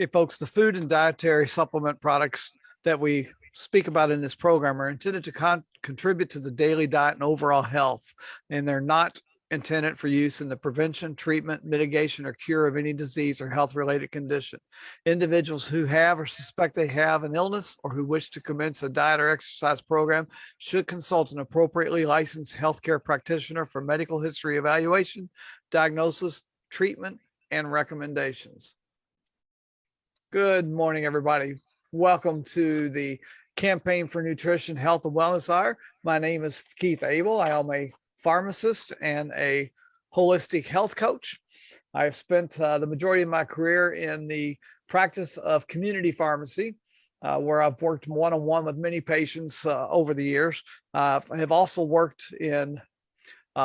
Okay, folks, the food and dietary supplement products that we speak about in this program are intended to contribute to the daily diet and overall health, and they're not intended for use in the prevention, treatment, mitigation, or cure of any disease or health-related condition. Individuals who have or suspect they have an illness or who wish to commence a diet or exercise program should consult an appropriately licensed healthcare practitioner for medical history evaluation, diagnosis, treatment, and recommendations. Good morning, everybody. Welcome to the Campaign for Nutrition, Health, and Wellness Hour. My name is Keith Abell. I am a pharmacist and a holistic health coach. I've spent the majority of my career in the practice of community pharmacy, where I've worked one-on-one with many patients over the years. I have also worked in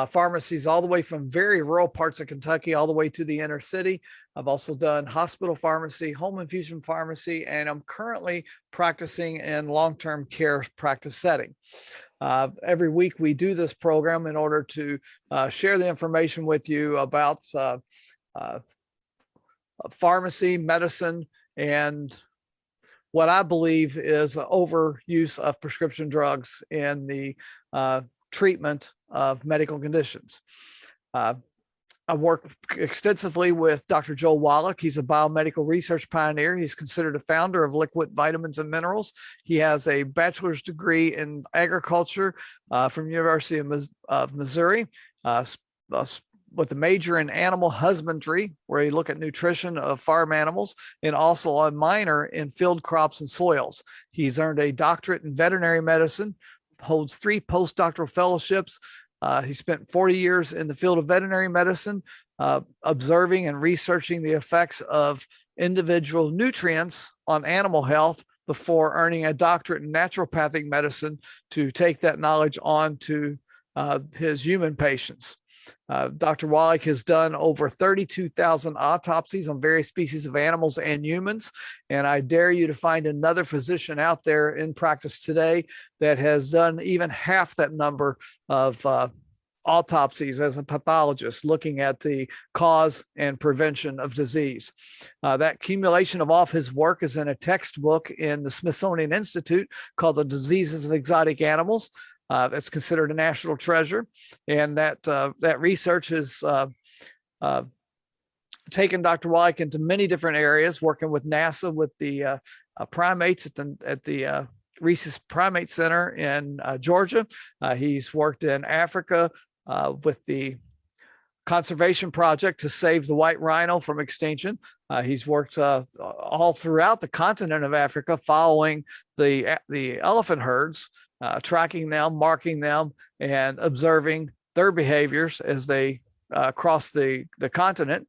pharmacies all the way from very rural parts of Kentucky all the way to the inner city. I've also done hospital pharmacy, home infusion pharmacy, and I'm currently practicing in long-term care practice setting. Every week we do this program in order to share the information with you about pharmacy, medicine, and what I believe is overuse of prescription drugs in the treatment of medical conditions. I work extensively with Dr. Joel Wallach. He's a biomedical research pioneer. He's considered a founder of Liquid Vitamins and Minerals. He has a bachelor's degree in agriculture from University of Missouri, with a major in animal husbandry, where he look at nutrition of farm animals, and also a minor in field crops and soils. He's earned a doctorate in veterinary medicine, holds 3 postdoctoral fellowships. He spent 40 years in the field of veterinary medicine, observing and researching the effects of individual nutrients on animal health before earning a doctorate in naturopathic medicine to take that knowledge on to his human patients. Dr. Wallach has done over 32,000 autopsies on various species of animals and humans, and I dare you to find another physician out there in practice today that has done even half that number of autopsies as a pathologist, looking at the cause and prevention of disease. That accumulation of all his work is in a textbook in the Smithsonian Institute called The Diseases of Exotic Animals. That's considered a national treasure, and that research has taken Dr. Wallach into many different areas, working with NASA with the primates at the Rhesus Primate Center in Georgia. He's worked in Africa with the Conservation Project to save the white rhino from extinction. He's worked all throughout the continent of Africa, following the elephant herds, tracking them, marking them, and observing their behaviors as they cross the continent.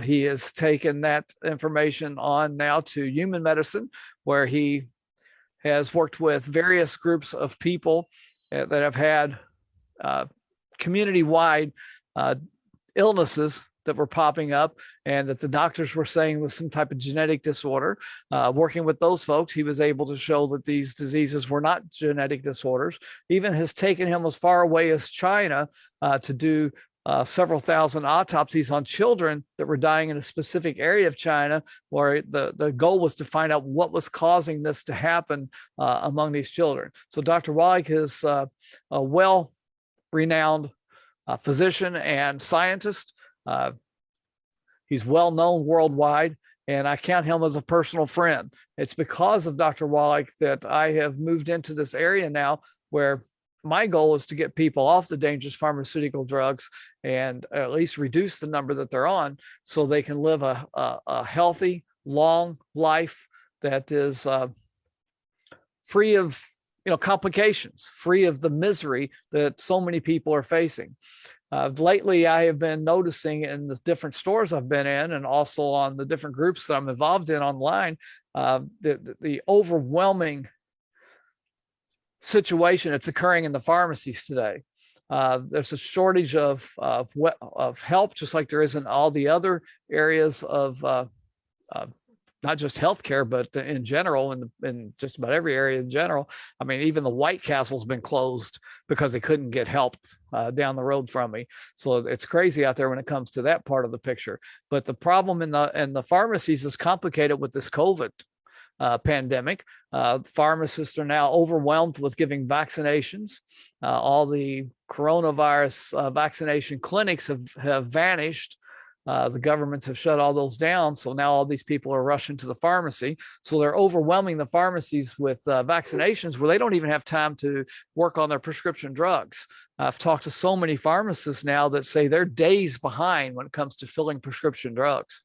He has taken that information on now to human medicine, where he has worked with various groups of people that have had community-wide illnesses that were popping up, and that the doctors were saying was some type of genetic disorder. Working with those folks, he was able to show that these diseases were not genetic disorders. Even has taken him as far away as China to do several thousand autopsies on children that were dying in a specific area of China, where the goal was to find out what was causing this to happen among these children. So Dr. Wallach is a well-renowned physician and scientist. He's well known worldwide, and I count him as a personal friend. It's because of Dr. Wallach that I have moved into this area now, where my goal is to get people off the dangerous pharmaceutical drugs and at least reduce the number that they're on, so they can live a healthy, long life that is free of complications, free of the misery that so many people are facing. Lately, I have been noticing in the different stores I've been in, and also on the different groups that I'm involved in online, the overwhelming situation that's occurring in the pharmacies today. There's a shortage of help, just like there is in all the other areas of not just healthcare, but in general, in just about every area in general. I mean, even the White Castle's been closed because they couldn't get help down the road from me. So it's crazy out there when it comes to that part of the picture. But the problem in the pharmacies is complicated with this COVID pandemic. Pharmacists are now overwhelmed with giving vaccinations. All the coronavirus vaccination clinics have vanished. The governments have shut all those down. So now all these people are rushing to the pharmacy. So they're overwhelming the pharmacies with vaccinations where they don't even have time to work on their prescription drugs. I've talked to so many pharmacists now that say they're days behind when it comes to filling prescription drugs.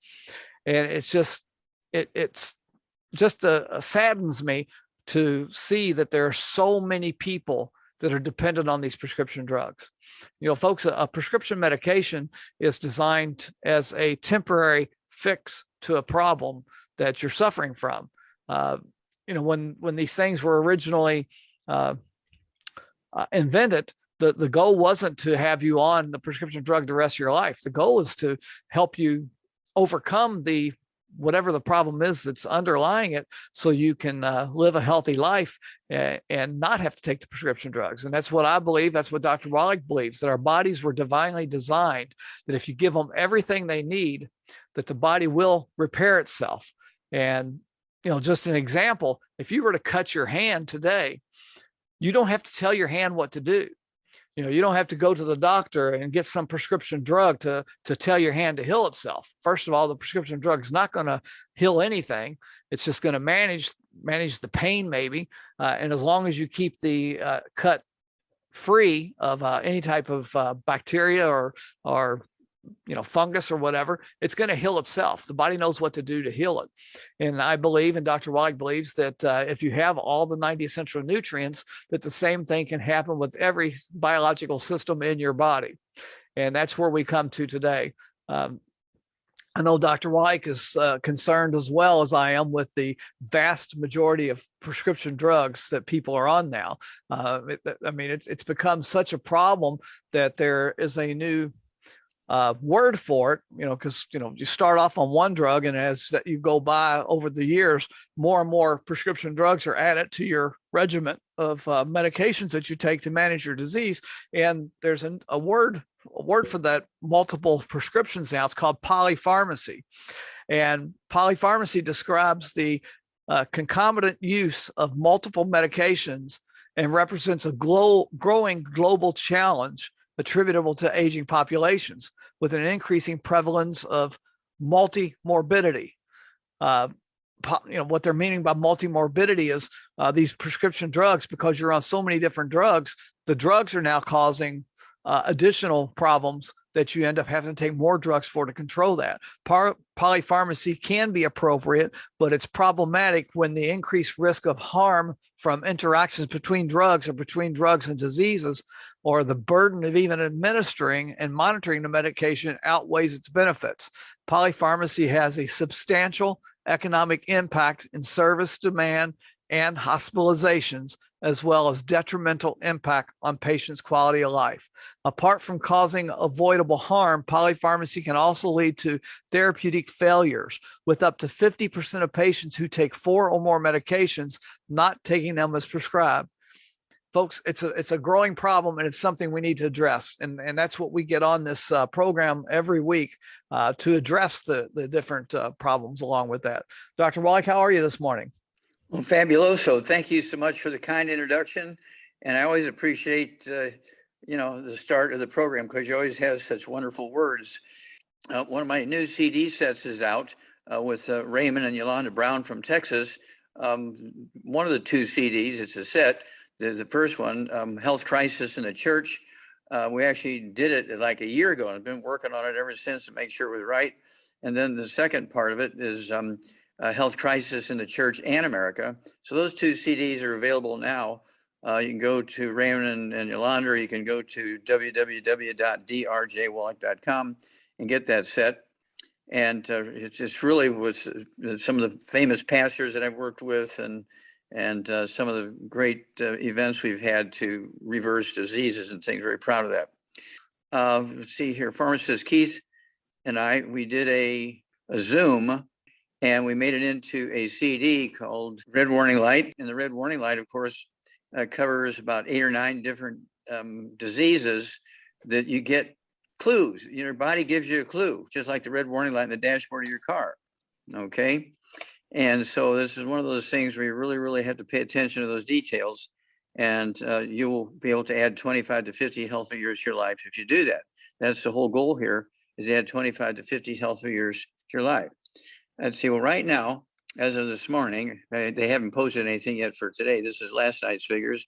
And it's just, it's just saddens me to see that there are so many people that are dependent on these prescription drugs. You know, folks, a prescription medication is designed as a temporary fix to a problem that you're suffering from. You know, when these things were originally invented, the goal wasn't to have you on the prescription drug the rest of your life. The goal is to help you overcome whatever the problem is that's underlying it, so you can live a healthy life and not have to take the prescription drugs. And that's what I believe. That's what Dr. Wallach believes, that our bodies were divinely designed, that if you give them everything they need, that the body will repair itself. And, you know, just an example, if you were to cut your hand today, you don't have to tell your hand what to do. You know, you don't have to go to the doctor and get some prescription drug to tell your hand to heal itself. First of all, the prescription drug is not going to heal anything. It's just going to manage the pain maybe. And as long as you keep the cut free of any type of bacteria or you know, fungus or whatever, it's going to heal itself. The body knows what to do to heal it. And I believe, and Dr. Wallach believes, that if you have all the 90 essential nutrients, that the same thing can happen with every biological system in your body. And that's where we come to today. I know Dr. Wallach is concerned as well as I am with the vast majority of prescription drugs that people are on now. I mean, it's become such a problem that there is a new word for it, you know, because, you know, you start off on one drug, and as that you go by over the years, more and more prescription drugs are added to your regimen of medications that you take to manage your disease. And there's a word for that, multiple prescriptions now. It's called polypharmacy. And polypharmacy describes the concomitant use of multiple medications and represents a growing global challenge attributable to aging populations with an increasing prevalence of multimorbidity. You know, what they're meaning by multimorbidity is these prescription drugs, because you're on so many different drugs, the drugs are now causing additional problems that you end up having to take more drugs for to control that. Polypharmacy can be appropriate, but it's problematic when the increased risk of harm from interactions between drugs or between drugs and diseases, or the burden of even administering and monitoring the medication outweighs its benefits. Polypharmacy has a substantial economic impact in service demand and hospitalizations, as well as detrimental impact on patients' quality of life. Apart from causing avoidable harm, polypharmacy can also lead to therapeutic failures, with up to 50% of patients who take 4 or more medications not taking them as prescribed. Folks, it's a growing problem, and it's something we need to address. And that's what we get on this program every week to address the different problems along with that. Dr. Wallach, how are you this morning? Well, fabuloso. Thank you so much for the kind introduction. And I always appreciate, you know, the start of the program, because you always have such wonderful words. One of my new CD sets is out with Raymond and Yolanda Brown from Texas. One of the 2 CDs, it's a set. The first one, Health Crisis in the Church. We actually did it like a year ago, and I've been working on it ever since to make sure it was right. And then the second part of it is Health Crisis in the Church and America. So those 2 CDs are available now. You can go to Raymond and Yolanda, or you can go to www.drjwallach.com and get that set. And it's really with some of the famous pastors that I've worked with, and some of the great events we've had to reverse diseases and things. Very proud of that. Let's see here, Pharmacist Keith and we did a Zoom and we made it into a CD called Red Warning Light. And the Red Warning Light, of course, covers about 8 or 9 different diseases that you get clues. Your body gives you a clue, just like the red warning light in the dashboard of your car. Okay. And so this is one of those things where you really, really have to pay attention to those details. And you will be able to add 25 to 50 healthy years to your life if you do that. That's the whole goal here, is to add 25 to 50 healthy years to your life. Let's see, well, right now, as of this morning, they haven't posted anything yet for today. This is last night's figures.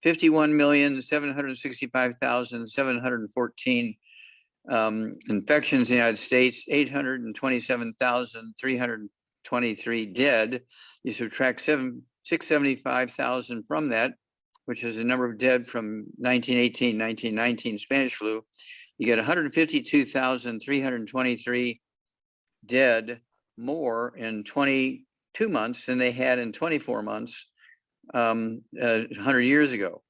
51,765,714 infections in the United States, 827,323 dead. You subtract 675,000 from that, which is the number of dead from 1918, 1919 Spanish flu. You get 152,323 dead more in 22 months than they had in 24 months 100 years ago.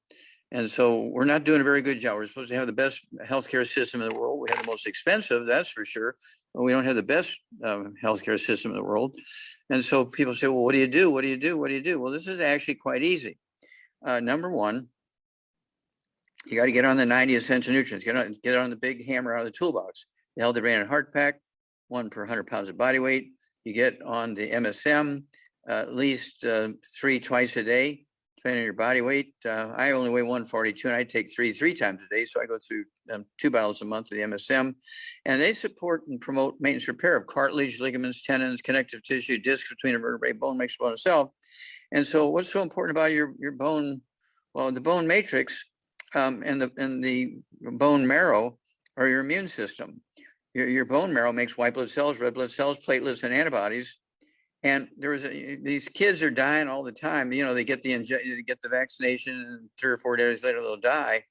And so we're not doing a very good job. We're supposed to have the best healthcare system in the world. We have the most expensive, that's for sure, but we don't have the best healthcare system in the world. And so people say, well, what do you do? What do you do? What do you do? Well, this is actually quite easy. Number one, you got to get on the 90 essential nutrients. Get on the big hammer out of the toolbox. The Healthy Brain and Heart Pack, 1 per 100 pounds of body weight. You get on the MSM, at least 3 twice a day, depending on your body weight. I only weigh 142, and I take three times a day. So I go through 2 bottles a month of the MSM, and they support and promote maintenance repair of cartilage, ligaments, tendons, connective tissue, discs between a vertebrae, bone makes bone itself. And so what's so important about your bone? Well, the bone matrix and the bone marrow are your immune system. Your bone marrow makes white blood cells, red blood cells, platelets, and antibodies. And these kids are dying all the time. They get the vaccination, and 3 or 4 days later they'll die,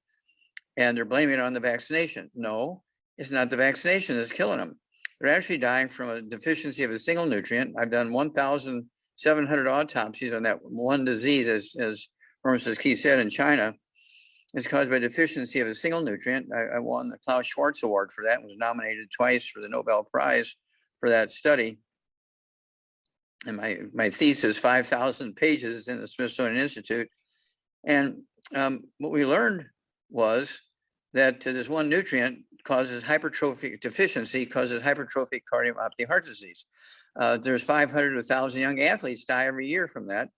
and they're blaming it on the vaccination. No, it's not the vaccination that's killing them. They're actually dying from a deficiency of a single nutrient. I've done 1,700 autopsies on that one disease, as Pharmacist Keith said, in China. It's caused by deficiency of a single nutrient. I won the Klaus Schwarz Award for that, and was nominated twice for the Nobel Prize for that study. And my thesis, 5,000 pages in the Smithsonian Institute. And what we learned was that this one nutrient causes hypertrophic deficiency, causes hypertrophic cardiomyopathy heart disease. There's 500 to 1,000 young athletes die every year from that.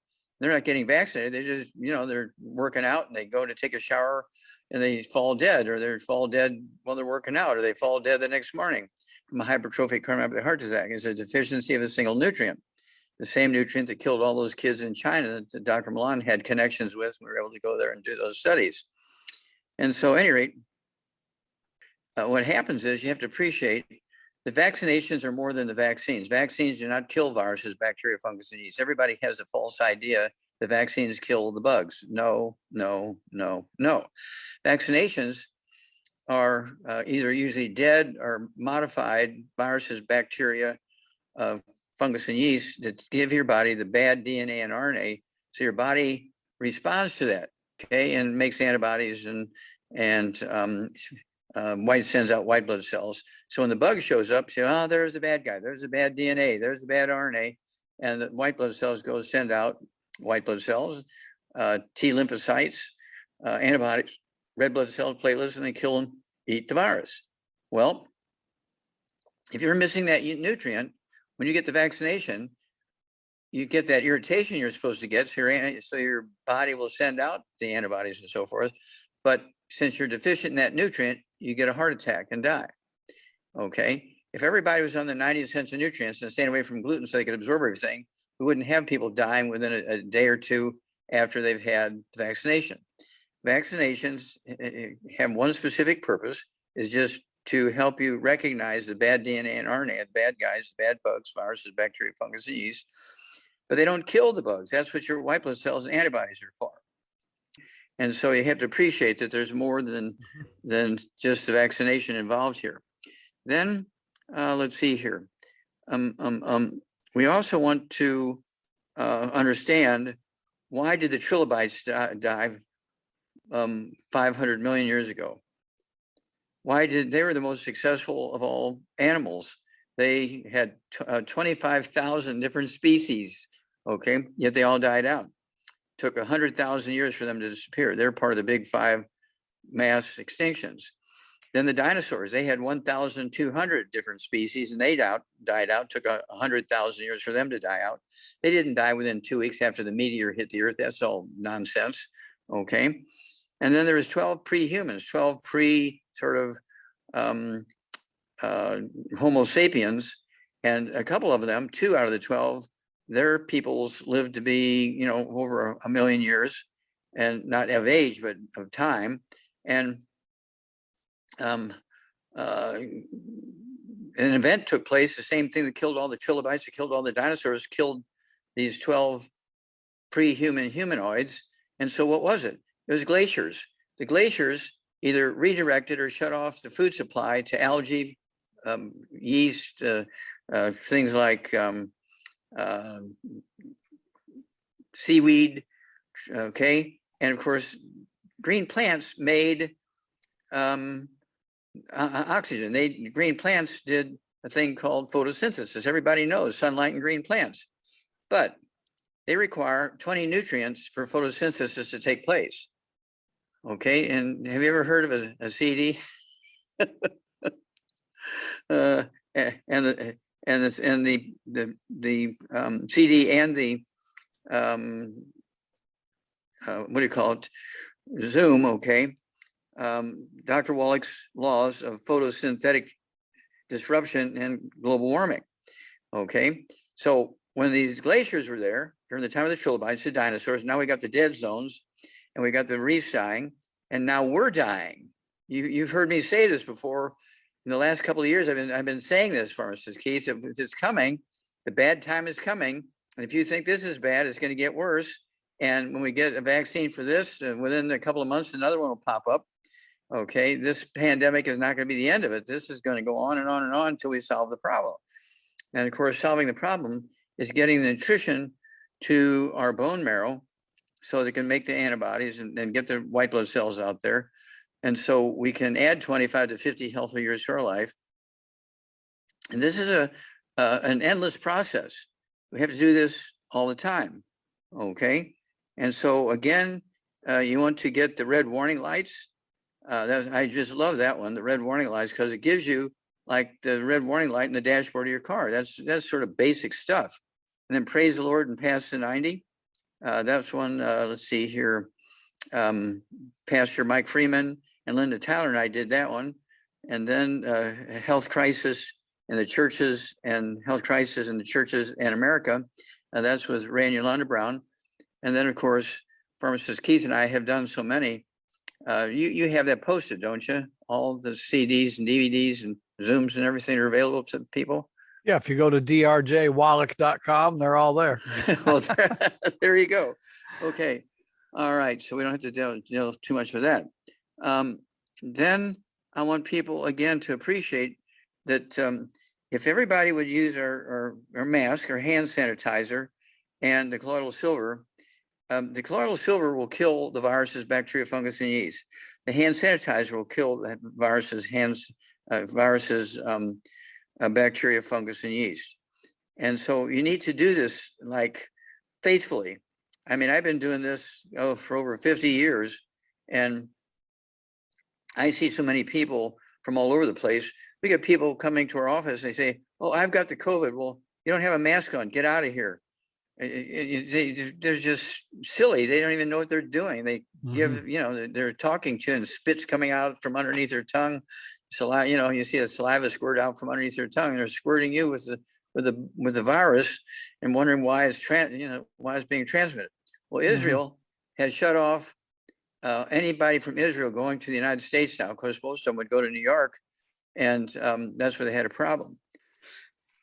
They're not getting vaccinated. They just, they're working out, and they go to take a shower and they fall dead, or they fall dead while they're working out, or they fall dead the next morning from a hypertrophic cardiomyopathy heart disease. It's a deficiency of a single nutrient. The same nutrient that killed all those kids in China that Dr. Milan had connections with. We were able to go there and do those studies. And so at any rate, what happens is you have to appreciate the vaccinations are more than the vaccines. Vaccines do not kill viruses, bacteria, fungus, and yeast. Everybody has a false idea that vaccines kill the bugs. No, no, no, no. Vaccinations are either usually dead or modified viruses, bacteria, fungus, and yeast that give your body the bad DNA and RNA. So your body responds to that, okay, and makes antibodies and sends out white blood cells. So when the bug shows up, say, oh, there's the bad guy, there's the bad DNA, there's the bad RNA, and the white blood cells send out white blood cells, T lymphocytes, antibodies, red blood cells, platelets, and they kill and eat the virus. Well, if you're missing that nutrient, when you get the vaccination, you get that irritation you're supposed to get, so your body will send out the antibodies and so forth. But since you're deficient in that nutrient, you get a heart attack and die. Okay. If everybody was on the 90 essential nutrients and staying away from gluten so they could absorb everything, we wouldn't have people dying within a day or two after they've had the vaccination. Vaccinations have one specific purpose, is just to help you recognize the bad DNA and RNA, the bad guys, the bad bugs, viruses, bacteria, fungus, and yeast. But they don't kill the bugs. That's what your white blood cells and antibodies are for. And so you have to appreciate that there's more than just the vaccination involved here. Then let's see here. We also want to understand, why did the trilobites die 500 million years ago? They were the most successful of all animals. they had 25,000 different species, okay, yet they all died out. Took 100,000 years for them to disappear. They're part of the big five mass extinctions. Then the dinosaurs, they had 1,200 different species and they died out. Took 100,000 years for them to die out. They didn't die within 2 weeks after the meteor hit the earth. That's all nonsense, okay? And then there was 12 pre-humans, 12 pre sort of Homo sapiens, and a couple of them, 2 out of the 12, their peoples lived to be, you know, over 1 million years, and not of age, but of time. And an event took place, the same thing that killed all the trilobites, that killed all the dinosaurs, killed these 12 pre-human humanoids. And so what was it? It was glaciers. The glaciers either redirected or shut off the food supply to algae, yeast, things like seaweed, okay? And of course, green plants made oxygen. Green plants did a thing called photosynthesis. Everybody knows sunlight and green plants, but they require 20 nutrients for photosynthesis to take place. Okay, and have you ever heard of a CD? And the CD and the what do you call it? Zoom. Okay, Dr. Wallach's laws of photosynthetic disruption and global warming. Okay, so when these glaciers were there during the time of the trilobites, the dinosaurs, now we got the dead zones and we got the reefs dying, and now we're dying. You've heard me say this before. In the last couple of years, I've been saying this, Pharmacist Keith, it's coming. The bad time is coming. And if you think this is bad, it's going to get worse. And when we get a vaccine for this, within a couple of months, another one will pop up. Okay, this pandemic is not going to be the end of it. This is going to go on and on and on until we solve the problem. And of course, solving the problem is getting the nutrition to our bone marrow so they can make the antibodies and get the white blood cells out there. And so we can add 25 to 50 healthy years to our life. And this is an endless process. We have to do this all the time, okay? And so again, you want to get the red warning lights. I just love that one, the red warning lights, because it gives you like the red warning light in the dashboard of your car. That's sort of basic stuff. And then praise the Lord and pass the 90. That's one, let's see here, Pastor Mike Freeman and Linda Tyler and I did that one. And then health crisis in the churches and health crisis in the churches in America. That's with Ray and Yolanda Brown. And then of course, Pharmacist Keith and I have done so many. You have that posted, don't you? All the CDs and DVDs and Zooms and everything are available to people. Yeah, if you go to drjwallach.com, they're all there. Well, there you go. Okay. All right. So we don't have to deal too much with that. Then I want people again to appreciate that if everybody would use our mask or hand sanitizer and the colloidal silver will kill the viruses, bacteria, fungus, and yeast. The hand sanitizer will kill the viruses, bacteria, fungus, and yeast. And so you need to do this like faithfully. I mean, I've been doing this for over 50 years, and I see so many people from all over the place. We get people coming to our office. They say, "Oh, I've got the COVID." Well, you don't have a mask on. Get out of here. They're just silly. They don't even know what they're doing. They give, they're talking to you and spit's coming out from underneath their tongue. Saliva, you see the saliva squirt out from underneath their tongue, and they're squirting you with the virus and wondering why it's being transmitted. Well, Israel has shut off anybody from Israel going to the United States now, because most of them would go to New York, and that's where they had a problem.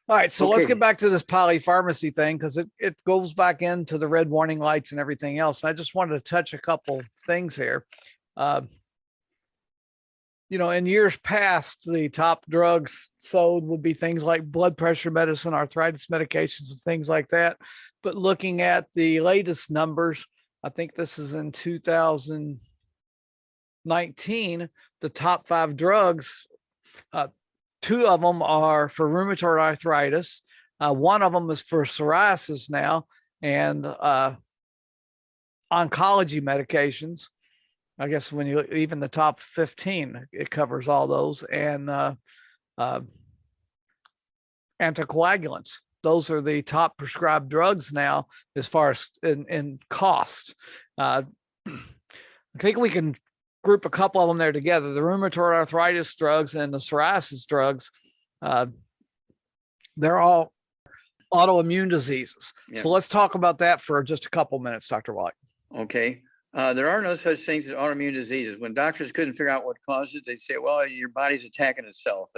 All right, so let's get back to this polypharmacy thing, because it goes back into the red warning lights and everything else. I just wanted to touch a couple things here. In years past, the top drugs sold would be things like blood pressure medicine, arthritis medications, and things like that. But looking at the latest numbers, I think this is in 2019, the top 5 drugs Two of them are for rheumatoid arthritis. One of them is for psoriasis now, and oncology medications. I guess when you even the top 15, it covers all those, and anticoagulants. Those are the top prescribed drugs now as far as in cost. I think we can group a couple of them there together. The rheumatoid arthritis drugs and the psoriasis drugs, they're all autoimmune diseases. Yeah. So let's talk about that for just a couple minutes, Dr. Wallach. Okay. There are no such things as autoimmune diseases. When doctors couldn't figure out what caused it, they'd say, well, your body's attacking itself.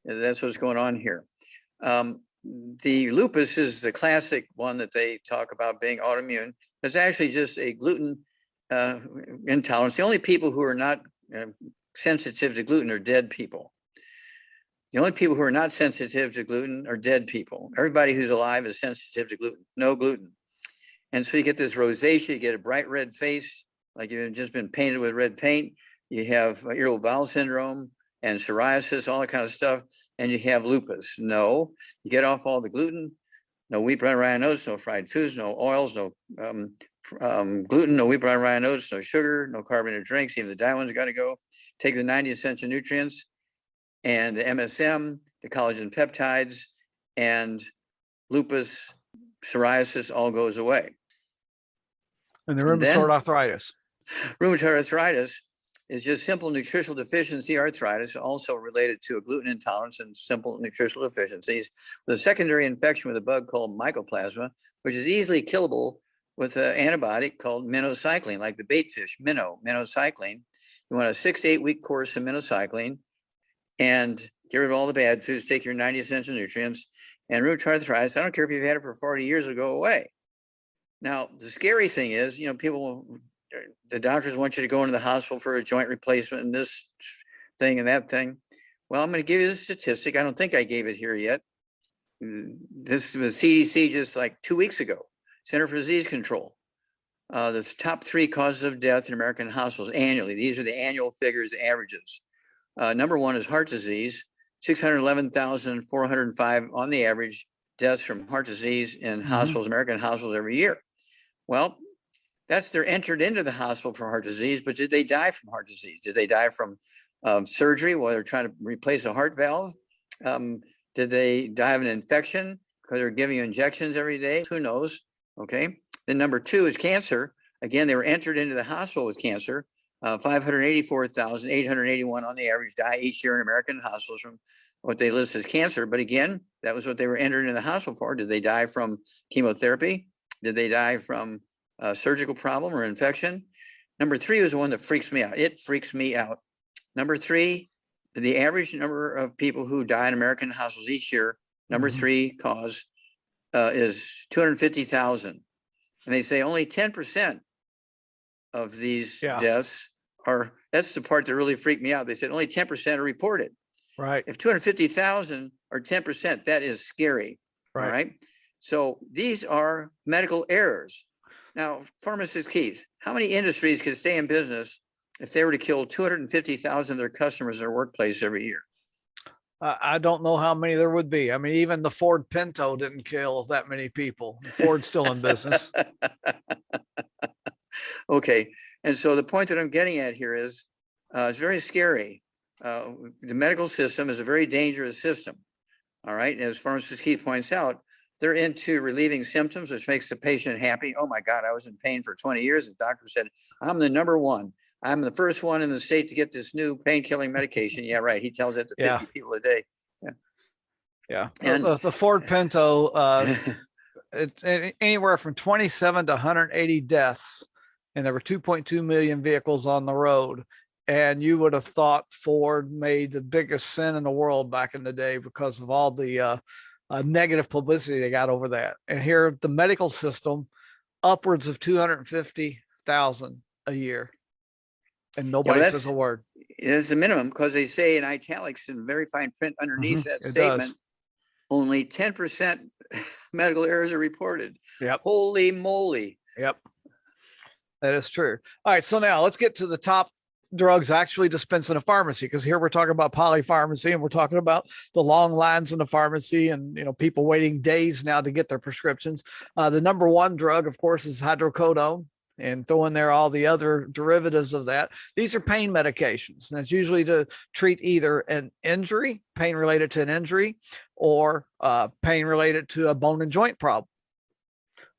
That's what's going on here. The lupus is the classic one that they talk about being autoimmune. It's actually just a gluten intolerance. The only people who are not sensitive to gluten are dead people. The only people who are not sensitive to gluten are dead people. Everybody who's alive is sensitive to gluten, no gluten. And so you get this rosacea, you get a bright red face, like you've just been painted with red paint. You have irritable bowel syndrome and psoriasis, all that kind of stuff. And you have lupus. No, you get off all the gluten, no wheat, bran, rye, and oats, no fried foods, no oils, no gluten, no wheat, bran, rye, and oats, no sugar, no carbonated drinks. Even the diet ones got to go. Take the 90 essential nutrients and the MSM, the collagen peptides, and lupus, psoriasis all goes away. And the rheumatoid arthritis. Rheumatoid arthritis is just simple nutritional deficiency arthritis, also related to a gluten intolerance and simple nutritional deficiencies, with a secondary infection with a bug called mycoplasma, which is easily killable with an antibiotic called minocycline, like the bait fish, minocycline. You want a 6 to 8 week course of minocycline and get rid of all the bad foods, take your 90 essential nutrients, and rheumatoid arthritis, I don't care if you've had it for 40 years, it'll go away. Now, the scary thing is, the doctors want you to go into the hospital for a joint replacement and this thing and that thing. Well, I'm going to give you the statistic. I don't think I gave it here yet. This was CDC just like 2 weeks ago, Center for Disease Control. The top 3 causes of death in American hospitals annually. These are the annual figures, averages. Number 1 is heart disease, 611,405 on the average deaths from heart disease in hospitals, American hospitals every year. Well, they're entered into the hospital for heart disease, but did they die from heart disease? Did they die from surgery while they're trying to replace a heart valve? Did they die of an infection because they're giving you injections every day? Who knows? Okay. Then number 2 is cancer. Again, they were entered into the hospital with cancer. 584,881 on the average die each year in American hospitals from what they list as cancer. But again, that was what they were entered in the hospital for. Did they die from chemotherapy? Did they die from a surgical problem or infection? Number 3 was the one that freaks me out. It freaks me out. Number 3, the average number of people who die in American hospitals each year, number 3 cause is 250,000. And they say only 10% of these deaths that's the part that really freaked me out. They said only 10% are reported. Right. If 250,000 are 10%, that is scary. Right. All right. So these are medical errors. Now, Pharmacist Keith, how many industries could stay in business if they were to kill 250,000 of their customers in their workplace every year? I don't know how many there would be. I mean, even the Ford Pinto didn't kill that many people. Ford's still in business. Okay. And so the point that I'm getting at here is it's very scary. The medical system is a very dangerous system. All right. As Pharmacist Keith points out, they're into relieving symptoms, which makes the patient happy. Oh my God, I was in pain for 20 years. The doctor said, I'm the number one. I'm the first one in the state to get this new pain-killing medication. Yeah, right. He tells that to 50 people a day. Yeah. And the Ford Pinto, it's anywhere from 27 to 180 deaths. And there were 2.2 million vehicles on the road. And you would have thought Ford made the biggest sin in the world back in the day because of all the negative publicity they got over that. And here, the medical system, upwards of 250,000 a year. And nobody says a word. It's a minimum because they say in italics in very fine print underneath that statement, only 10% medical errors are reported. Yep. Holy moly. Yep. That is true. All right. So now let's get to the top drugs actually dispensed in a pharmacy? Because here we're talking about polypharmacy, and we're talking about the long lines in the pharmacy, and people waiting days now to get their prescriptions. The number one drug, of course, is hydrocodone, and throw in there all the other derivatives of that. These are pain medications, and it's usually to treat either an injury, pain related to an injury, or pain related to a bone and joint problem.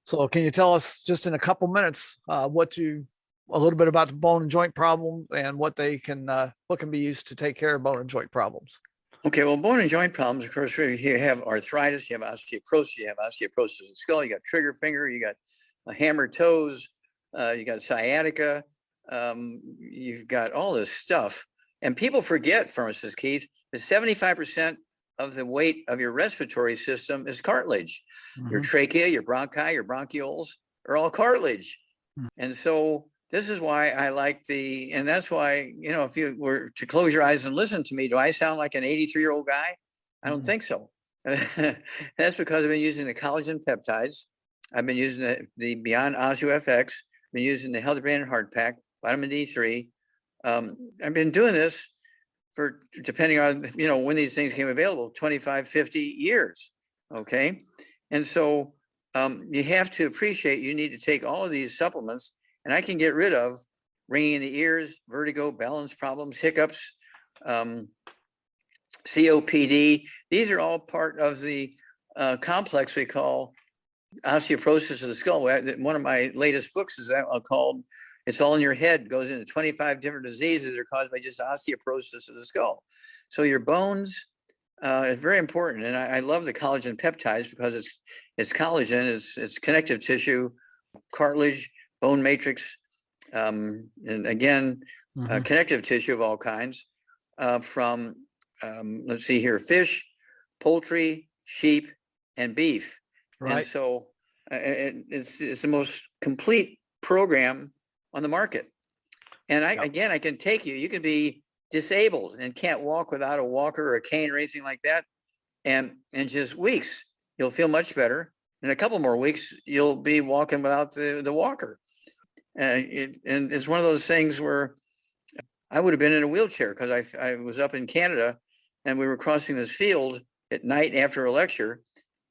So can you tell us just in a couple minutes a little bit about the bone and joint problem and what can be used to take care of bone and joint problems? Okay, well, bone and joint problems, of course, you have arthritis, you have osteoporosis, of the skull, you got trigger finger, you got hammer toes, you got sciatica, you've got all this stuff. And people forget, Pharmacist Keith, that 75% of the weight of your respiratory system is cartilage. Your trachea, your bronchi, your bronchioles are all cartilage. And so this is why I like and that's why, if you were to close your eyes and listen to me, do I sound like an 83-year-old guy? I don't think so. That's because I've been using the collagen peptides. I've been using the Beyond OsteoFX. Been using the Healthy Brain and Heart Pack, vitamin D3. I've been doing this for, depending on, when these things came available, 25, 50 years. Okay. And so you have to appreciate, you need to take all of these supplements, and I can get rid of ringing in the ears, vertigo, balance problems, hiccups, COPD. These are all part of the complex we call osteoporosis of the skull. One of my latest books is called It's All in Your Head, goes into 25 different diseases that are caused by just osteoporosis of the skull. So your bones is very important. And I love the collagen peptides because it's collagen, it's connective tissue, cartilage, bone matrix, and again, connective tissue of all kinds from, let's see here, fish, poultry, sheep, and beef. Right. And so it's the most complete program on the market. And I can take you can be disabled and can't walk without a walker or a cane or anything like that. And in just weeks, you'll feel much better. In a couple more weeks, you'll be walking without the walker. And it's one of those things where I would have been in a wheelchair because I was up in Canada and we were crossing this field at night after a lecture.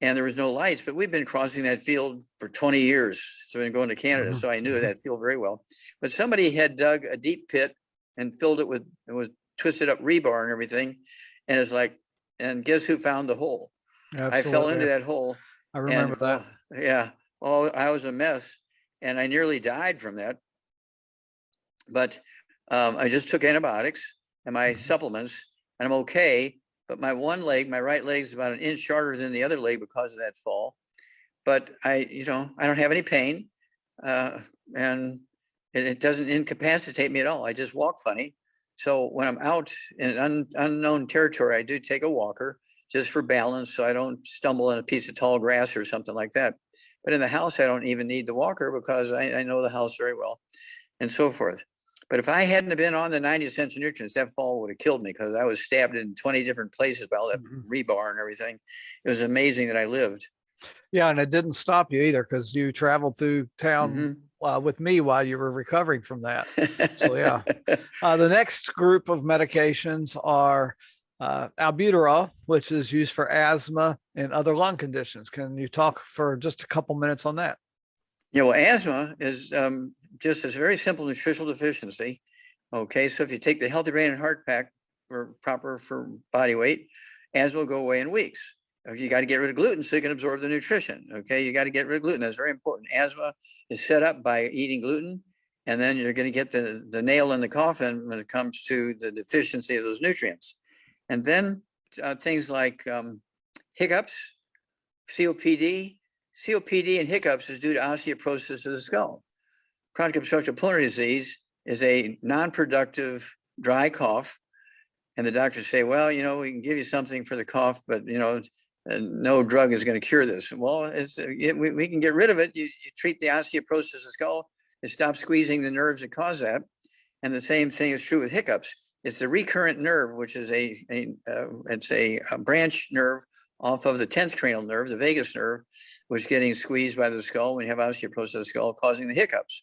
And there was no lights, but we've been crossing that field for 20 years. So I've been going to Canada, so I knew that field very well. But somebody had dug a deep pit and filled it with twisted up rebar and everything. And it's like, and guess who found the hole? Absolutely. I fell into that hole. I remember that. Yeah. Oh, I was a mess, and I nearly died from that. But I just took antibiotics and my supplements, and I'm okay. But my one leg, my right leg, is about an inch shorter than the other leg because of that fall. But I don't have any pain, and it doesn't incapacitate me at all. I just walk funny. So when I'm out in unknown territory, I do take a walker just for balance, so I don't stumble in a piece of tall grass or something like that. But in the house, I don't even need the walker because I know the house very well, and so forth. But if I hadn't have been on the 90 essential nutrients, that fall would have killed me because I was stabbed in 20 different places by all that rebar and everything. It was amazing that I lived. Yeah, and it didn't stop you either because you traveled through town with me while you were recovering from that. So yeah. The next group of medications are albuterol, which is used for asthma and other lung conditions. Can you talk for just a couple minutes on that? Yeah, well, asthma is just a very simple nutritional deficiency. Okay, so if you take the Healthy Brain and Heart Pack for body weight, asthma will go away in weeks. You got to get rid of gluten so you can absorb the nutrition. Okay, you got to get rid of gluten. That's very important. Asthma is set up by eating gluten, and then you're going to get the nail in the coffin when it comes to the deficiency of those nutrients. And then things like hiccups, COPD. COPD and hiccups is due to osteoporosis of the skull. Chronic obstructive pulmonary disease is a non-productive dry cough. And the doctors say, well, we can give you something for the cough, but, no drug is going to cure this. Well, we can get rid of it. You treat the osteoporosis of the skull, it stops squeezing the nerves that cause that. And the same thing is true with hiccups. It's the recurrent nerve, which is it's a branch nerve off of the 10th cranial nerve, the vagus nerve, which is getting squeezed by the skull when you have osteoporosis of the skull, causing the hiccups.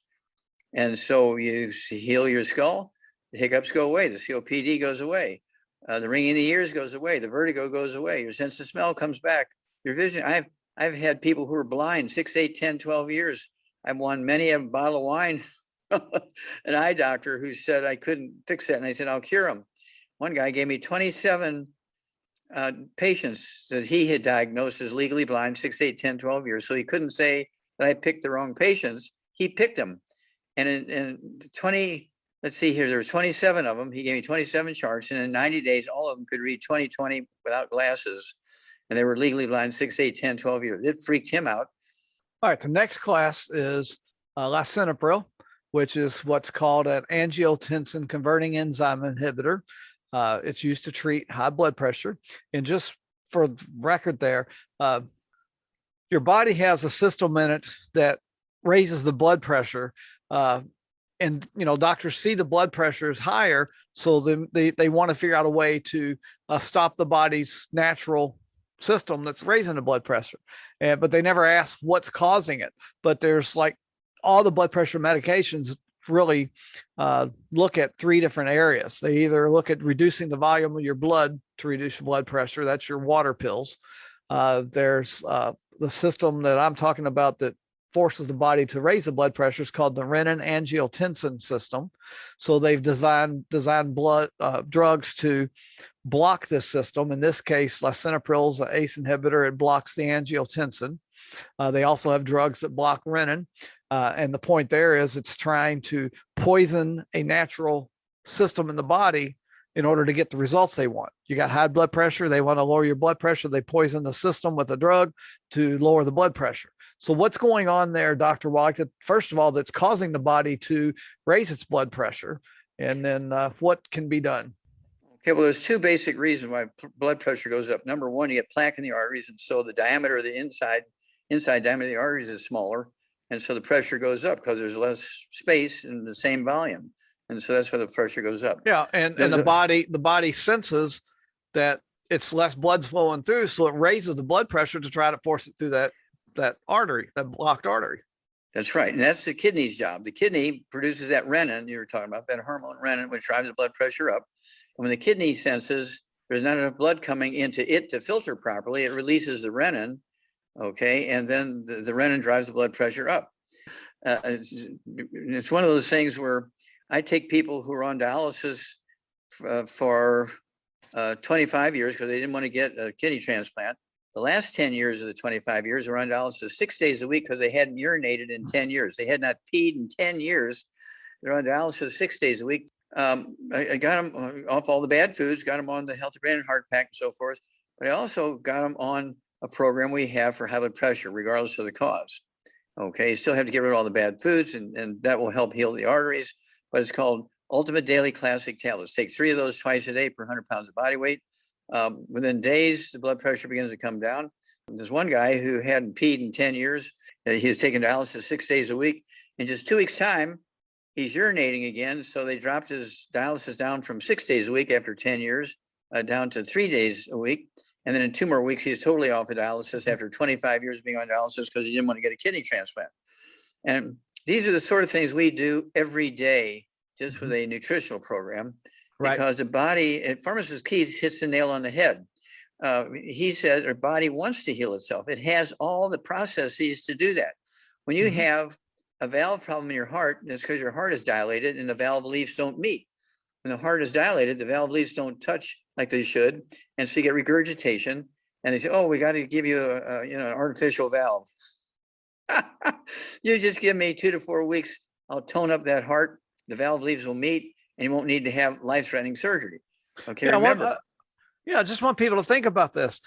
And so you heal your skull, the hiccups go away, the COPD goes away, the ringing in the ears goes away, the vertigo goes away, your sense of smell comes back, your vision. I've had people who are blind 6, 8, 10, 12 years. I've won many a bottle of wine, an eye doctor who said I couldn't fix that. And I said, I'll cure them. One guy gave me 27 patients that he had diagnosed as legally blind 6, 8, 10, 12 years. So he couldn't say that I picked the wrong patients. He picked them. And in 20, let's see here, there was 27 of them. He gave me 27 charts. And in 90 days, all of them could read 20/20 without glasses. And they were legally blind 6, 8, 10, 12 years. It freaked him out. All right, the next class is lisinopril, which is what's called an angiotensin converting enzyme inhibitor. It's used to treat high blood pressure. And just for the record there, your body has a system in it that raises the blood pressure. And, doctors see the blood pressure is higher, so they want to figure out a way to stop the body's natural system that's raising the blood pressure. But they never ask what's causing it. But there's like all the blood pressure medications really look at 3 different areas. They either look at reducing the volume of your blood to reduce your blood pressure. That's your water pills. There's the system that I'm talking about that forces the body to raise the blood pressure is called the renin-angiotensin system. So they've designed blood drugs to block this system. In this case, lisinopril is an ACE inhibitor. It blocks the angiotensin. They also have drugs that block renin. And the point there is it's trying to poison a natural system in the body in order to get the results they want. You got high blood pressure. They want to lower your blood pressure. They poison the system with a drug to lower the blood pressure. So what's going on there, Dr. Wallach, first of all, that's causing the body to raise its blood pressure? And then what can be done? Okay, well, there's 2 basic reasons why blood pressure goes up. Number one, you get plaque in the arteries. And so the diameter of the inside diameter of the arteries is smaller. And so the pressure goes up because there's less space in the same volume. And so that's why the pressure goes up. Yeah. And the body senses that it's less blood flowing through. So it raises the blood pressure to try to force it through that artery, that blocked artery. That's right. And that's the kidney's job. The kidney produces that renin you were talking about, that hormone renin, which drives the blood pressure up. And when the kidney senses there's not enough blood coming into it to filter properly, it releases the renin. Okay. And then the renin drives the blood pressure up. It's one of those things where I take people who are on dialysis for 25 years because they didn't want to get a kidney transplant. The last 10 years of the 25 years were on dialysis 6 days a week because they hadn't urinated in 10 years. They had not peed in 10 years. They're on dialysis 6 days a week. I got them off all the bad foods, got them on the Healthy Brain and Heart Pack and so forth. But I also got them on a program we have for high blood pressure, regardless of the cause. Okay, you still have to get rid of all the bad foods, and that will help heal the arteries. But it's called Ultimate Daily Classic Tablets. Take 3 of those twice a day per 100 pounds of body weight. Within days, the blood pressure begins to come down. There's one guy who hadn't peed in 10 years. He was taking dialysis 6 days a week. In just 2 weeks' time, he's urinating again. So they dropped his dialysis down from 6 days a week after 10 years down to 3 days a week. And then in 2 more weeks, he's totally off of dialysis after 25 years being on dialysis because he didn't want to get a kidney transplant. And these are the sort of things we do every day just with a nutritional program. Right. Because the body, Pharmacist Keith hits the nail on the head. He said our body wants to heal itself. It has all the processes to do that. When you have a valve problem in your heart, it's because your heart is dilated and the valve leaves don't meet. When the heart is dilated, the valve leaves don't touch like they should. And so you get regurgitation and they say, oh, we got to give you an artificial valve. You just give me 2 to 4 weeks. I'll tone up that heart. The valve leaves will meet and you won't need to have life-threatening surgery. Okay, yeah, remember. I just want people to think about this.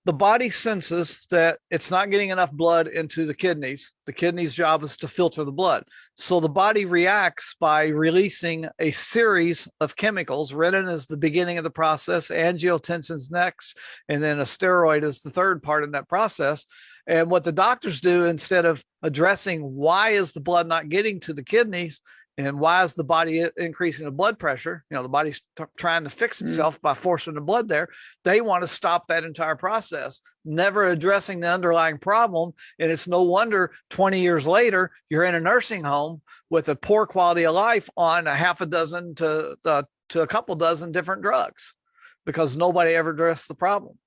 The body senses that it's not getting enough blood into the kidneys. The kidney's job is to filter the blood. So the body reacts by releasing a series of chemicals. Renin is the beginning of the process, angiotensin's next, and then a steroid is the third part in that process. And what the doctors do, instead of addressing why is the blood not getting to the kidneys, And why is the body increasing the blood pressure? You know, the body's trying to fix itself by forcing the blood there. They want to stop that entire process, never addressing the underlying problem. And it's no wonder 20 years later, you're in a nursing home with a poor quality of life on a half a dozen to a couple dozen different drugs because nobody ever addressed the problem.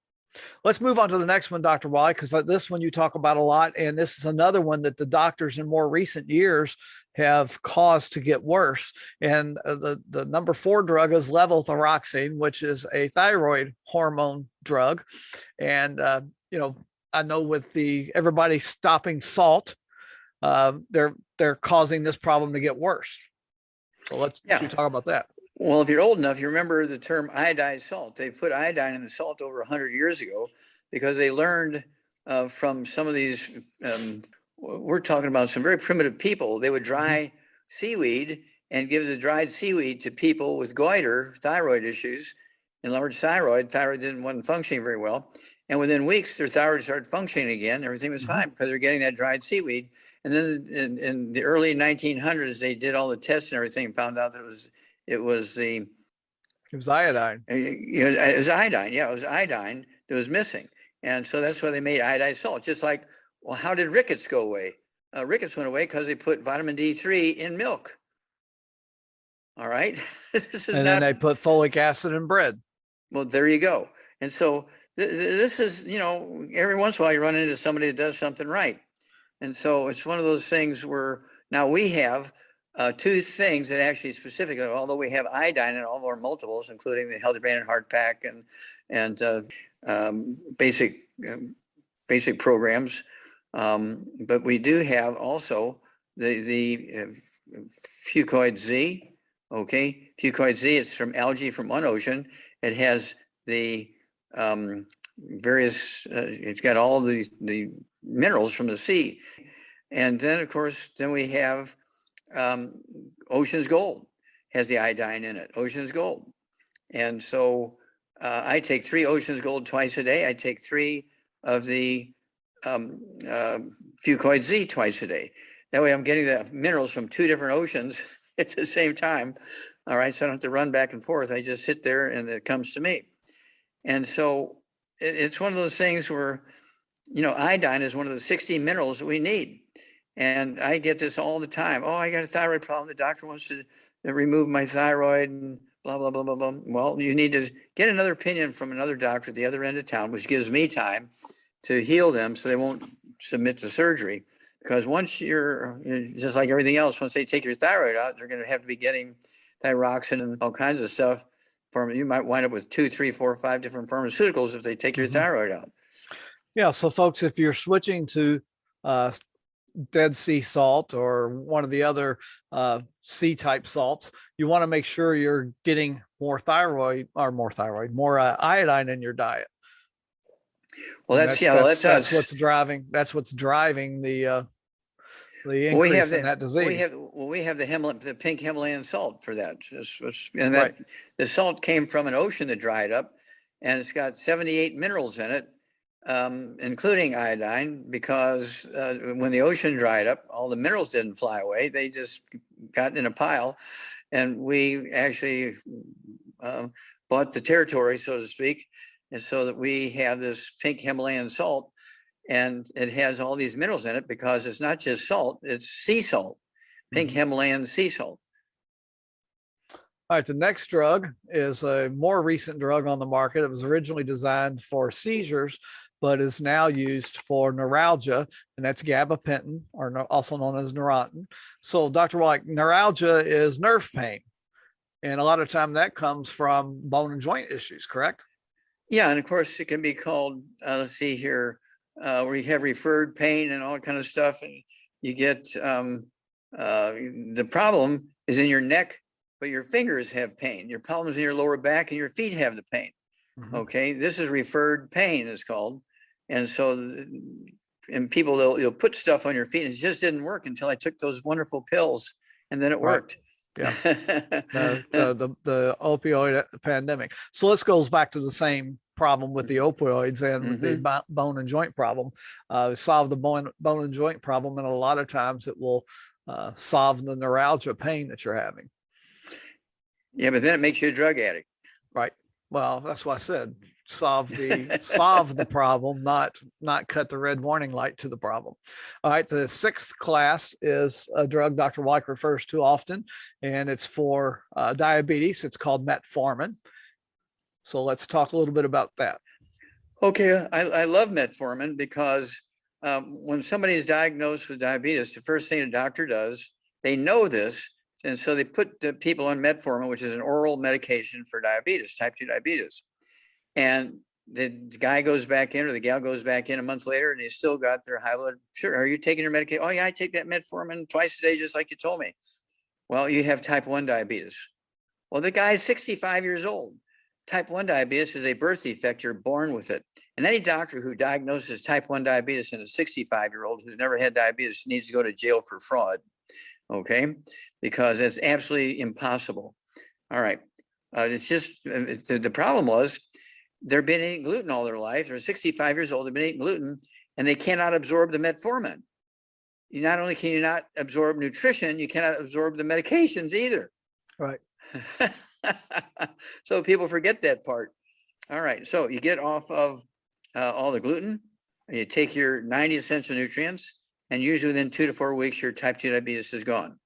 Let's move on to the next one, Dr. Wallach, because this one you talk about a lot. And this is another one that the doctors in more recent years have caused to get worse. And the number 4 drug is levothyroxine, which is a thyroid hormone drug. And, you know, I know with everybody stopping salt, they're causing this problem to get worse. So let's talk about that. Well, if you're old enough, you remember the term iodized salt. They put iodine in the salt over 100 years ago because they learned from some of these, we're talking about some very primitive people. They would dry seaweed and give the dried seaweed to people with goiter, thyroid issues, enlarged thyroid. Thyroid wasn't functioning very well. And within weeks, their thyroid started functioning again. Everything was fine because they're getting that dried seaweed. And then in the early 1900s, they did all the tests and everything and found out that it was iodine. It was iodine. Yeah, it was iodine that was missing. And so that's why they made iodized salt. Just like, well, how did rickets go away? Rickets went away because they put vitamin D3 in milk. All right. Then they put folic acid in bread. Well, there you go. And so this is, you know, every once in a while you run into somebody that does something right. And so it's one of those things where now we have 2 things that actually specifically, although we have iodine in all of our multiples, including the Healthy Brain and Heart Pack and basic programs, but we do have also the Fucoid Z. Okay, Fucoid Z. It's from algae from one ocean. It has the various. It's got all the minerals from the sea, and then of course we have Ocean's Gold has the iodine in it. Ocean's Gold, and so I take 3 Ocean's Gold twice a day. I take 3 of the Fucoid Z twice a day. That way I'm getting the minerals from 2 different oceans at the same time. All right, so I don't have to run back and forth. I just sit there and it comes to me. And so it's one of those things where, you know, iodine is one of the 60 minerals that we need. And I get this all the time. Oh, I got a thyroid problem. The doctor wants to remove my thyroid and blah, blah, blah, blah, blah. Well, you need to get another opinion from another doctor at the other end of town, which gives me time to heal them so they won't submit to surgery. Because once you're just like everything else, once they take your thyroid out, they're going to have to be getting thyroxine and all kinds of stuff. You might wind up with 2, 3, 4, 5 different pharmaceuticals if they take your thyroid out. Yeah. So folks, if you're switching to Dead Sea salt or one of the other sea type salts, you want to make sure you're getting more iodine in your diet. Well, that's what's driving the increase in that disease. We have the pink Himalayan salt for that. And the salt came from an ocean that dried up, and it's got 78 minerals in it, including iodine, because when the ocean dried up, all the minerals didn't fly away. They just got in a pile, and we actually bought the territory, so to speak, and so that we have this pink Himalayan salt, and it has all these minerals in it because it's not just salt, it's sea salt, pink Himalayan sea salt. All right, the next drug is a more recent drug on the market. It was originally designed for seizures, but is now used for neuralgia, and that's gabapentin, or also known as Neurontin. So, Dr. Wallach, neuralgia is nerve pain, and a lot of time that comes from bone and joint issues, correct? Yeah, and of course it can be called, let's see here, where you have referred pain and all that kind of stuff, and you get the problem is in your neck, but your fingers have pain. Your problems in your lower back and your feet have the pain. Okay, this is referred pain, it's called. And so, and people, you'll put stuff on your feet, and it just didn't work until I took those wonderful pills, and then it worked. Yeah, the opioid pandemic. So this goes back to the same problem with the opioids and the bone and joint problem. Solve the bone and joint problem, and a lot of times it will solve the neuralgia pain that you're having. Yeah, but then it makes you a drug addict. Right. Well, that's what I said. Solve the problem, not cut the red warning light to the problem. All right. The sixth class is a drug Dr. Wallach refers to often, and it's for diabetes. It's called metformin. So let's talk a little bit about that. Okay. I love metformin because when somebody is diagnosed with diabetes, the first thing a doctor does, they know this. And so they put the people on metformin, which is an oral medication for diabetes, type 2 diabetes. And the guy goes back in, or the gal goes back in a month later, and they still got their high blood sugar. Are you taking your medication? Oh yeah, I take that metformin twice a day, just like you told me. Well, you have type 1 diabetes. Well, the guy's 65 years old. Type 1 diabetes is a birth defect. You're born with it. And any doctor who diagnoses type 1 diabetes in a 65-year-old who's never had diabetes needs to go to jail for fraud. Okay, because it's absolutely impossible. All right, it's just the problem was they've been eating gluten all their life. They're 65 years old. They've been eating gluten, and they cannot absorb the metformin. You not only can you not absorb nutrition, you cannot absorb the medications either. Right. So people forget that part. All right, so you get off of all the gluten, and you take your 90 essential nutrients. And usually within 2 to 4 weeks, your type 2 diabetes is gone.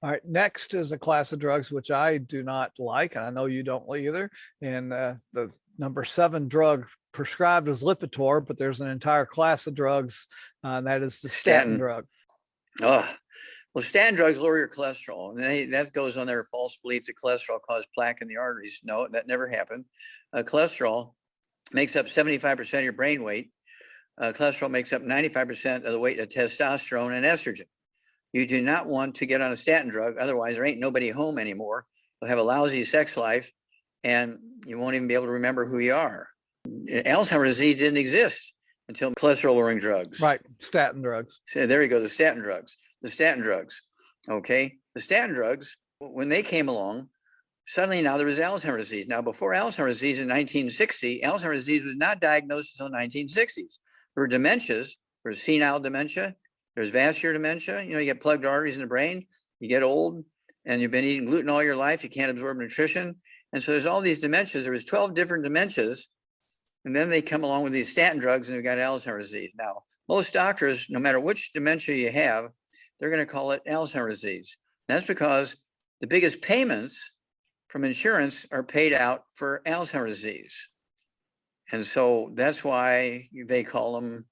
All right. Next is a class of drugs which I do not like, and I know you don't either. And the number 7 drug prescribed is Lipitor, but there's an entire class of drugs, and that is the statin drug. Oh, well, statin drugs lower your cholesterol, and that goes on their false belief that cholesterol causes plaque in the arteries. No, that never happened. Cholesterol makes up 75% of your brain weight. Cholesterol makes up 95% of the weight of testosterone and estrogen. You do not want to get on a statin drug. Otherwise, there ain't nobody home anymore. You'll have a lousy sex life, and you won't even be able to remember who you are. Alzheimer's disease didn't exist until cholesterol-lowering drugs. Right, statin drugs. So there you go, the statin drugs. The statin drugs, okay? The statin drugs, when they came along, suddenly now there was Alzheimer's disease. Now, before Alzheimer's disease in 1960, Alzheimer's disease was not diagnosed until 1960s. There were dementias. There's senile dementia. There's vascular dementia. You know, you get plugged arteries in the brain. You get old, and you've been eating gluten all your life. You can't absorb nutrition. And so there's all these dementias. There was 12 different dementias. And then they come along with these statin drugs, and we've got Alzheimer's disease. Now, most doctors, no matter which dementia you have, they're going to call it Alzheimer's disease. And that's because the biggest payments from insurance are paid out for Alzheimer's disease. And so that's why they call them,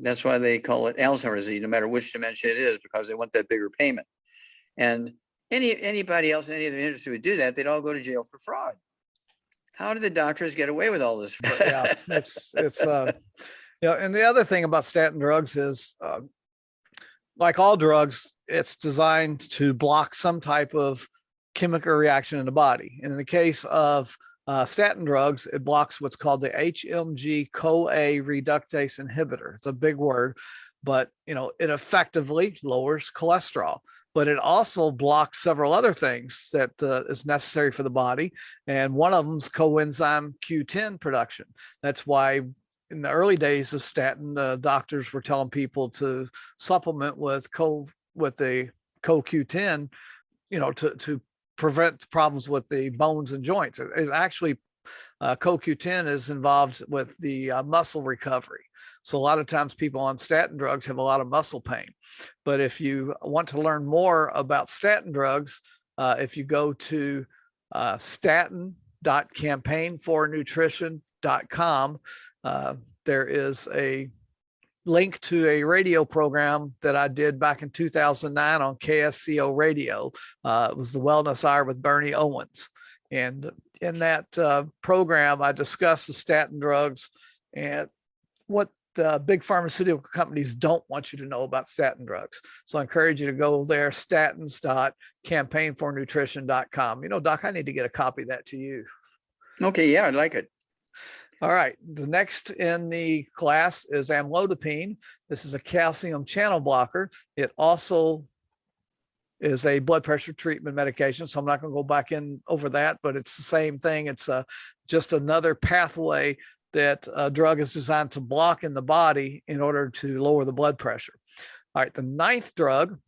that's why they call it Alzheimer's disease, no matter which dementia it is, because they want that bigger payment. And anybody else in any other industry would do that, they'd all go to jail for fraud. How did the doctors get away with all this? Yeah, it's you know, and the other thing about statin drugs is, like all drugs, it's designed to block some type of chemical reaction in the body. And in the case of statin drugs, it blocks what's called the HMG-CoA reductase inhibitor. It's a big word, but you know, it effectively lowers cholesterol. But it also blocks several other things that is necessary for the body, and one of them is coenzyme Q10 production. That's why in the early days of statin, doctors were telling people to supplement with the CoQ10, you know, to prevent problems with the bones and joints. It's actually CoQ10 is involved with the muscle recovery. So a lot of times people on statin drugs have a lot of muscle pain. But if you want to learn more about statin drugs, if you go to statin.campaignfornutrition.com, there is a link to a radio program that I did back in 2009 on KSCO radio. It was the Wellness Hour with Bernie Owens. And in that program, I discussed the statin drugs and what the big pharmaceutical companies don't want you to know about statin drugs. So I encourage you to go there, statins.campaignfornutrition.com. You know, Doc, I need to get a copy of that to you. Okay, yeah, I'd like it. All right. The next in the class is amlodipine. This is a calcium channel blocker. It also is a blood pressure treatment medication. So I'm not going to go back in over that, but it's the same thing. It's just another pathway that a drug is designed to block in the body in order to lower the blood pressure. All right, the ninth drug,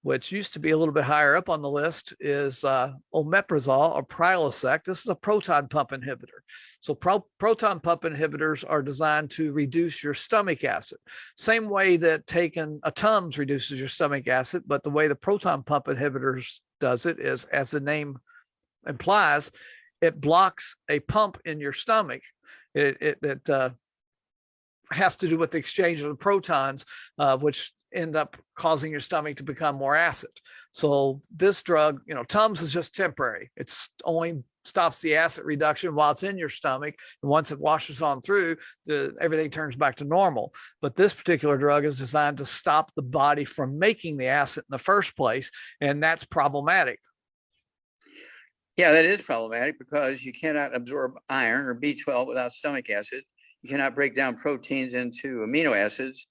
which used to be a little bit higher up on the list, is omeprazole or Prilosec. This is a proton pump inhibitor. So proton pump inhibitors are designed to reduce your stomach acid. Same way that taking a Tums reduces your stomach acid, but the way the proton pump inhibitors does it is, as the name implies, it blocks a pump in your stomach. It has to do with the exchange of the protons, which end up causing your stomach to become more acid. So this drug, Tums is just temporary. It's only stops the acid reduction while it's in your stomach. And once it washes on through, everything turns back to normal. But this particular drug is designed to stop the body from making the acid in the first place. And that's problematic. Yeah, that is problematic because you cannot absorb iron or B12 without stomach acid. You cannot break down proteins into amino acids.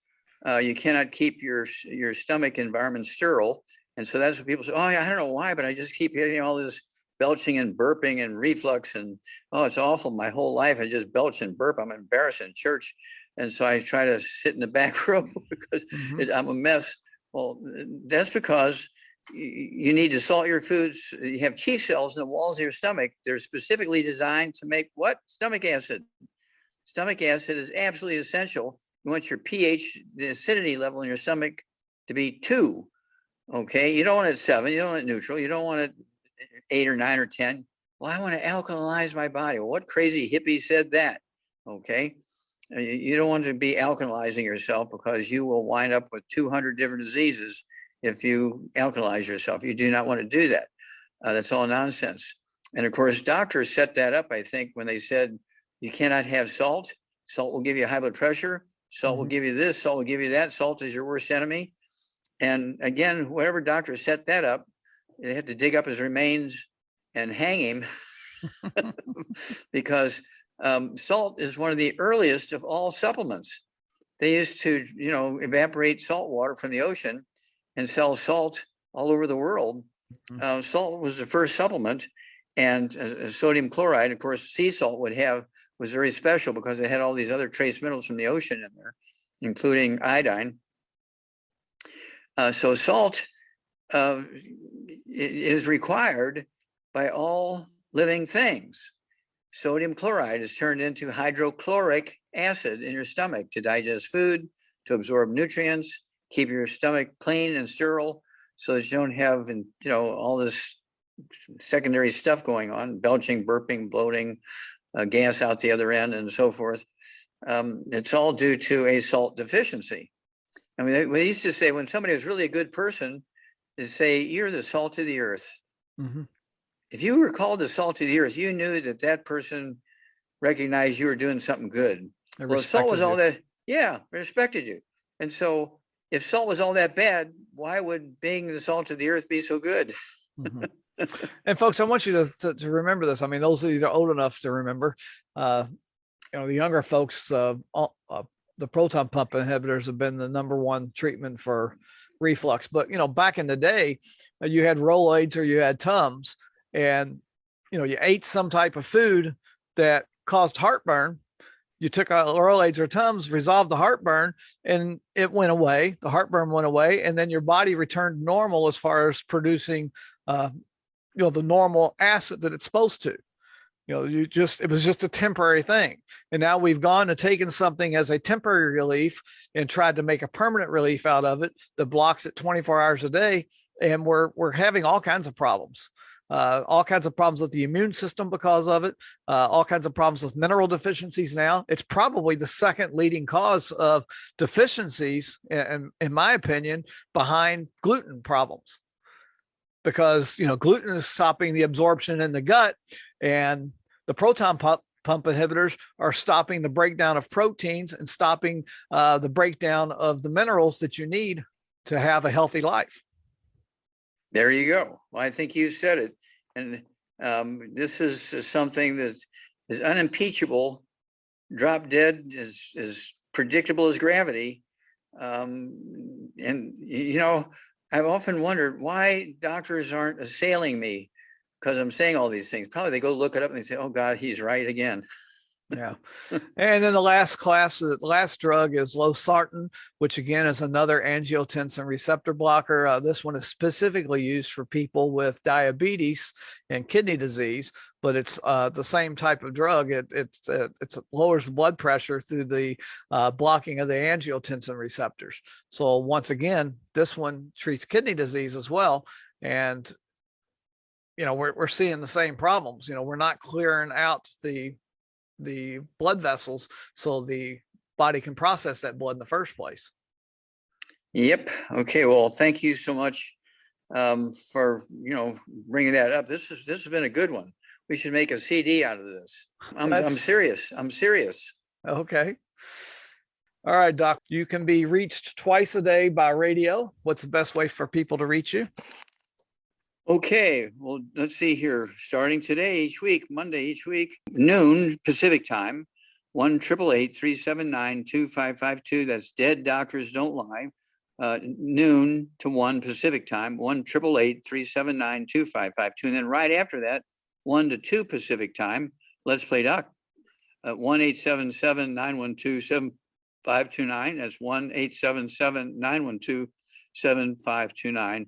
You cannot keep your stomach environment sterile. And so that's what people say, oh, I don't know why, but I just keep getting all this belching and burping and reflux. And, oh, it's awful. My whole life, I just belch and burp. I'm embarrassed in church. And so I try to sit in the back row because I'm a mess. Well, that's because you need to salt your foods. You have chief cells in the walls of your stomach. They're specifically designed to make what? Stomach acid. Stomach acid is absolutely essential. You want your pH, the acidity level in your stomach, to be 2. Okay, you don't want it 7. You don't want it neutral. You don't want it 8 or 9 or 10. Well, I want to alkalinize my body. Well, what crazy hippie said that? Okay, you don't want to be alkalizing yourself because you will wind up with 200 different diseases if you alkalize yourself. You do not want to do that. That's all nonsense. And of course, doctors set that up, I think, when they said you cannot have salt. Salt will give you high blood pressure. Salt will give you this, salt will give you that. Salt is your worst enemy. And again, whatever doctor set that up, they had to dig up his remains and hang him because salt is one of the earliest of all supplements. They used to, evaporate salt water from the ocean and sell salt all over the world. Salt was the first supplement, and sodium chloride, of course, sea salt was very special because it had all these other trace minerals from the ocean in there, including iodine. So salt is required by all living things. Sodium chloride is turned into hydrochloric acid in your stomach to digest food, to absorb nutrients, keep your stomach clean and sterile so that you don't have, all this secondary stuff going on, belching, burping, bloating, gas out the other end, and so forth. It's all due to a salt deficiency. I mean, we used to say when somebody was really a good person, they say, you're the salt of the earth. If you were called the salt of the earth, you knew that person recognized you were doing something good. Well, salt was all that, respected you. And so if salt was all that bad, why would being the salt of the earth be so good? And folks, I want you to remember this. I mean, those of you that are old enough to remember, the younger folks, the proton pump inhibitors have been the #1 treatment for reflux. But, back in the day, you had Rolaids or you had Tums, and, you ate some type of food that caused heartburn. You took Rolaids or Tums, resolved the heartburn, and it went away. The heartburn went away, and then your body returned normal as far as producing the normal acid that it's supposed to. It was just a temporary thing. And now we've gone and taken something as a temporary relief and tried to make a permanent relief out of it that blocks it 24 hours a day. And we're having all kinds of problems. All kinds of problems with the immune system because of it, all kinds of problems with mineral deficiencies now. It's probably the second leading cause of deficiencies, in my opinion, behind gluten problems. Because, gluten is stopping the absorption in the gut, and the proton pump inhibitors are stopping the breakdown of proteins and stopping the breakdown of the minerals that you need to have a healthy life. There you go. Well, I think you said it. And this is something that is unimpeachable, drop dead, as predictable as gravity. And, I've often wondered why doctors aren't assailing me because I'm saying all these things. Probably they go look it up and they say, oh God, he's right again. Yeah. And then the last drug is losartan, which again is another angiotensin receptor blocker. This one is specifically used for people with diabetes and kidney disease, but it's the same type of drug. It lowers the blood pressure through the blocking of the angiotensin receptors. So once again, this one treats kidney disease as well. And we're seeing the same problems. We're not clearing out the blood vessels so the body can process that blood in the first place. Yep. Okay. Well, thank you so much for bringing that up. This has been a good one. We should make a CD out of this. I'm serious. I'm serious. Okay. All right, Doc. You can be reached twice a day by radio. What's the best way for people to reach you? Okay, well, let's see here. Starting today, each week, Monday, each week, noon Pacific time, 1-888-379-2552. That's Dead Doctors Don't Lie. Noon to 1 Pacific time, 1-888-379-2552. And then right after that, 1 to 2 Pacific time, Let's Play Doc. 1-877-912-7529. That's 1-877-912-7529.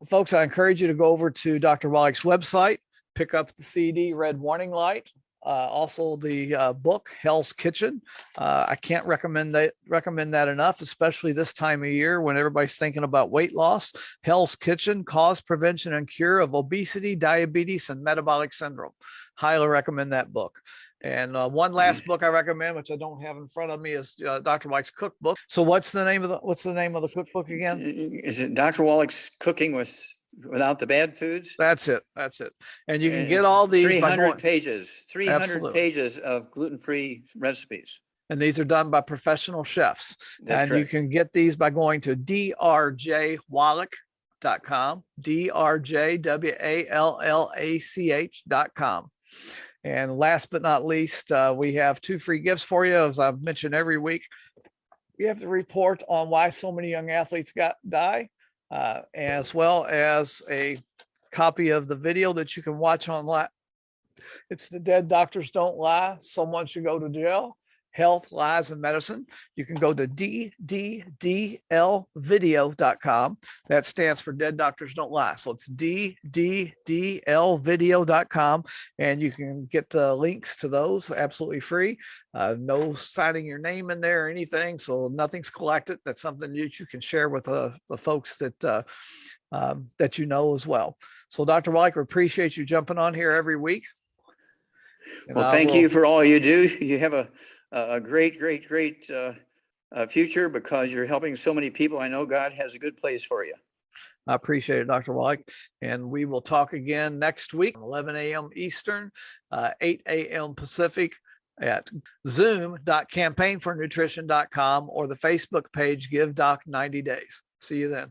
Folks, I encourage you to go over to Dr. Wallach's website, pick up the CD, Red Warning Light, also the book, Hell's Kitchen. I can't recommend that enough, especially this time of year when everybody's thinking about weight loss. Hell's Kitchen, Cause, Prevention, and Cure of Obesity, Diabetes, and Metabolic Syndrome. Highly recommend that book. And one last book I recommend, which I don't have in front of me, is Dr. Wallach's cookbook. So what's the name of the cookbook again? Is it Dr. Wallach's Cooking Without the Bad Foods? That's it. And you can get all these 300 pages. 300 Absolutely. pages of gluten-free recipes. And these are done by professional chefs. That's and correct. You can get these by going to drjwallach.com, drjwallach.com. And last but not least, we have 2 free gifts for you. As I've mentioned every week, we have the report on why so many young athletes die, as well as a copy of the video that you can watch online. It's the Dead Doctors Don't Lie. Someone should go to jail. Health, Lies, and Medicine. You can go to dddlvideo.com. That stands for Dead Doctors Don't Lie. So it's dddlvideo.com. And you can get the links to those absolutely free. No signing your name in there or anything. So nothing's collected. That's something that you can share with the folks that you know as well. So Dr. Wallach, we appreciate you jumping on here every week. Well, thank you for all you do. You have a great future because you're helping so many people. I know God has a good place for you. I appreciate it, Dr. Wallach. And we will talk again next week, 11 a.m. Eastern, 8 a.m. Pacific at zoom.campaignfornutrition.com or the Facebook page, Give Doc 90 Days. See you then.